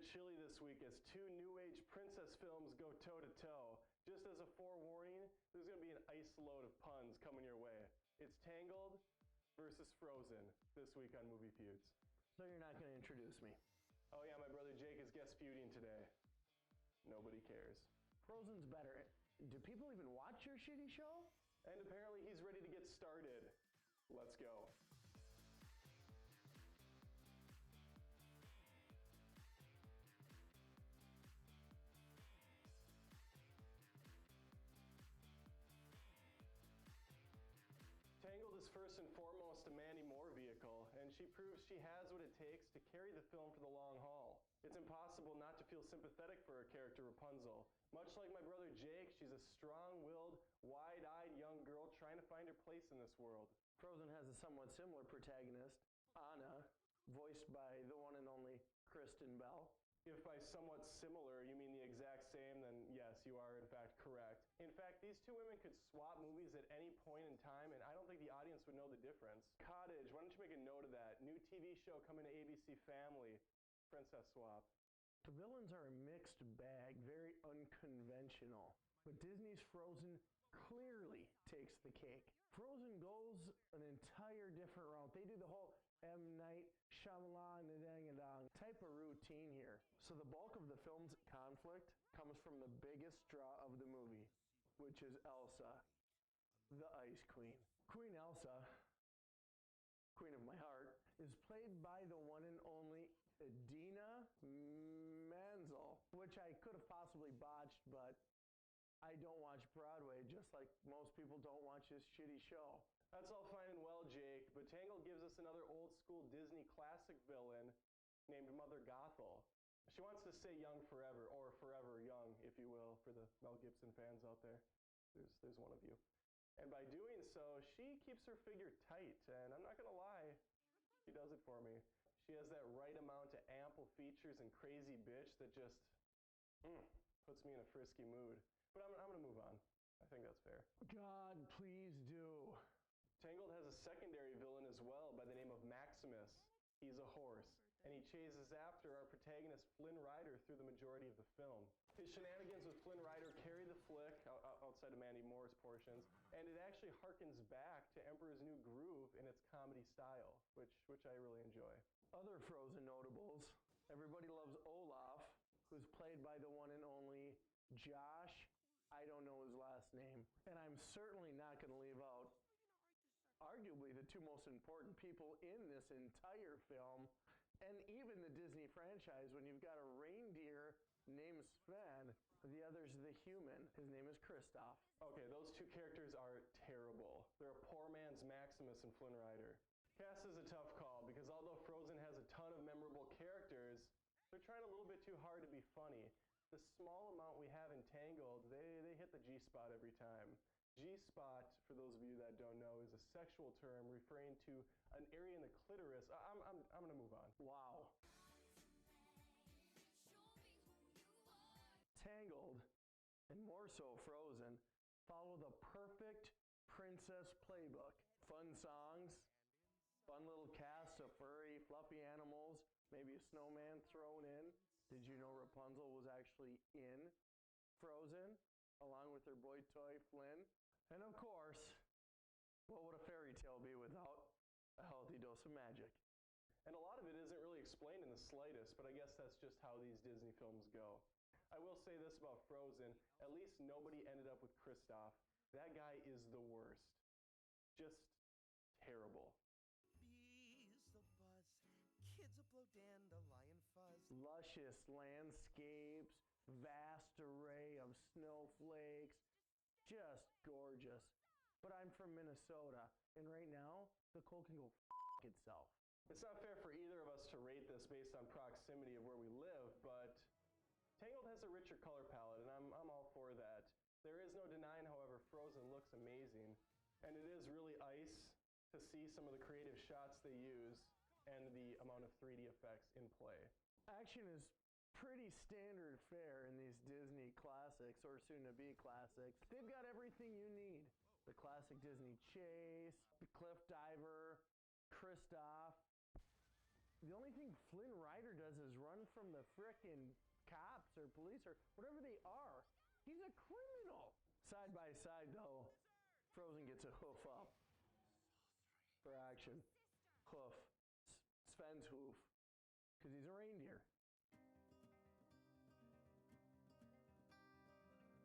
chilly this week as two new age princess films go toe to toe. Just as a forewarning, there's going to be an ice load of puns coming your way. It's Tangled versus Frozen this week on Movie Feuds. So you're not going to introduce me? Oh yeah, my brother Jake is guest feuding today. Nobody cares. Frozen's better. Do people even watch your shitty show? And apparently he's ready to get started. Let's go. Tangled is first and foremost a Mandy Moore vehicle, and she proves she has what it takes to carry the film for the long haul. It's impossible not to feel sympathetic for her character Rapunzel. Much like my brother Jake, she's a strong-willed, wide-eyed young girl trying to find her place in this world. Frozen has a somewhat similar protagonist, Anna, voiced by the one and only Kristen Bell. If by somewhat similar you mean the exact same, then yes, you are in fact correct. In fact, these two women could swap movies at any point in time, and I don't think the audience would know the difference. Cottage, why don't you make a note of that? New TV show coming to ABC Family. Princess swap. The villains are a mixed bag, very unconventional. But Disney's Frozen clearly takes the cake. Frozen goes an entire different route. They do the whole M. Night Shyamalan type of routine here. So the bulk of the film's conflict comes from the biggest draw of the movie, which is Elsa, the Ice Queen. Queen Elsa, Queen of my heart, is played by the one and only Idina Menzel, which I could have possibly botched, but I don't watch Broadway, just like most people don't watch this shitty show. That's all fine and well, Jake, but Tangled gives us another old-school Disney classic villain named Mother Gothel. She wants to stay young forever, or forever young, if you will, for the Mel Gibson fans out there. There's one of you. And by doing so, she keeps her figure tight, and I'm not gonna lie, she does it for me. She has that right amount of ample features and crazy bitch that just puts me in a frisky mood. But I'm gonna move on. I think that's fair. God, please do. Tangled has a secondary villain as well by the name of Maximus. He's a horse, and he chases after our protagonist Flynn Rider through the majority of the film. His shenanigans with Flynn Rider carry the flick outside of Mandy Moore's portions, and it actually harkens back to Emperor's New Groove in its comedy style, which I really enjoy. Other Frozen notables, everybody loves Olaf, who's played by the one and only Josh, I don't know his last name, and I'm certainly not going to leave out arguably the two most important people in this entire film, and even the Disney franchise, when you've got a reindeer named Sven, the other's the human. His name is Kristoff. Okay, those two characters are terrible. They're a poor man's Maximus and Flynn Rider. Cast is a tough call, because although Frozen has a ton of memorable characters, they're trying a little bit too hard to be funny. The small amount we have in Tangled, they hit the G-spot every time. G-spot, for those of you that don't know, is a sexual term referring to an area in the clitoris. I'm gonna move on. Wow. Tangled, and more so Frozen, follow the perfect princess playbook. Fun songs, fun little cast of furry, fluffy animals, maybe a snowman thrown in. Did you know Rapunzel was actually in Frozen, along with her boy toy Flynn? And of course, what would a fairy tale be without a healthy dose of magic? And a lot of it isn't really explained in the slightest, but I guess that's just how these Disney films go. I will say this about Frozen, at least nobody ended up with Kristoff. That guy is the worst. Just terrible. Bees will buzz, kids will blow dandelion fuzz. Luscious landscapes, vast array of snowflakes, just gorgeous. But I'm from Minnesota, and right now, the cold can go f itself. It's not fair for either of us to rate this based on proximity of where we live, but Tangled has a richer color palette, and I'm all for that. There is no denying, however, Frozen looks amazing, and it is really ice to see some of the creative shots they use and the amount of 3D effects in play. Action is pretty standard fare in these Disney classics, or soon-to-be classics. They've got everything you need. The classic Disney chase, the cliff diver, Kristoff, the only thing Flynn Rider does is run from the frickin' cops or police or whatever they are. He's a criminal. Side by side, though, Frozen gets a hoof up for action. Hoof. Sven's hoof. Because he's a reindeer.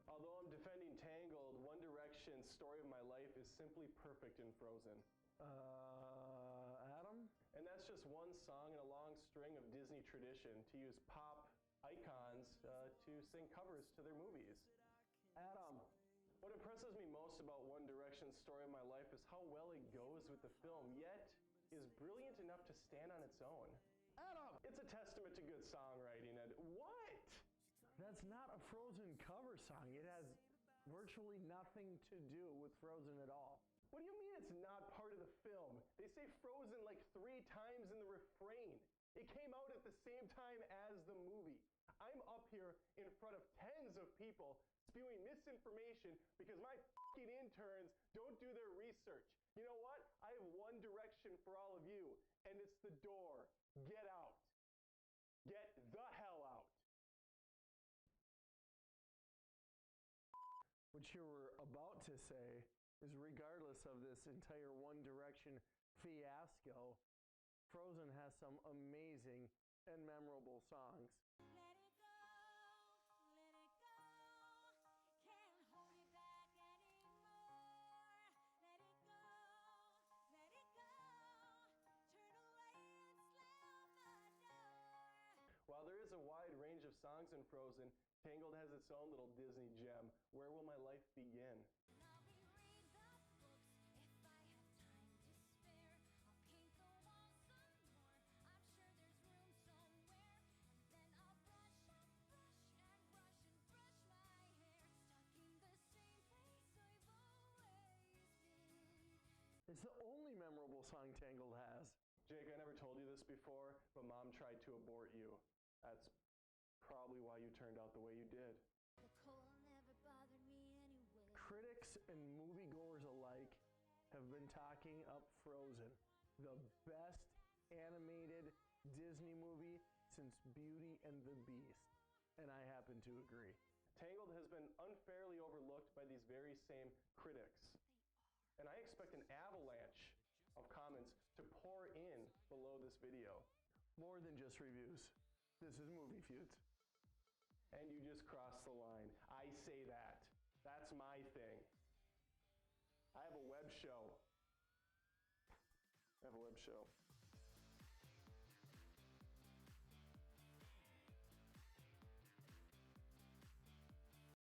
Although I'm defending Tangled, One Direction's Story of My Life is simply perfect in Frozen. Adam? And that's just one song in a long string of Disney tradition to use pop icons to sing covers to their movies. Adam. What impresses me most about One Direction's Story of My Life is how well it goes with the film, yet is brilliant enough to stand on its own. Adam! It's a testament to good songwriting, and what? That's not a Frozen cover song. It has virtually nothing to do with Frozen at all. What do you mean it's not part of the film? They say Frozen like 3 times in the refrain. It came out at the same time as the movie. I'm up here in front of tens of people spewing misinformation because my fucking interns don't do their research. You know what? I have one direction for all of you, and it's the door. Get out. Get the hell out. What you were about to say is regardless of this entire One Direction fiasco, Frozen has some amazing and memorable songs. Let it go, let it go. Can't hold it back anymore. Let it go, let it go. Turn away and slam the door. While there is a wide range of songs in Frozen, Tangled has its own little Disney gem, Where Will My Life Begin? I'll reread the books if I have time to spare. I'll paint the walls some more. I'm sure there's room somewhere. And then I'll brush and brush and brush and brush my hair. Stuck in the same place I've always been. It's the only memorable song Tangled has. Jake, I never told you this before, but Mom tried to abort you. That's probably why you turned out the way you did. The cold never bothered me anyway. Critics and moviegoers alike have been talking up Frozen, the best animated Disney movie since Beauty and the Beast, and I happen to agree. Tangled has been unfairly overlooked by these very same critics. And I expect an avalanche of comments to pour in below this video. More than just reviews. This is Movie Feuds. And you just crossed the line. I say that. That's my thing. I have a web show.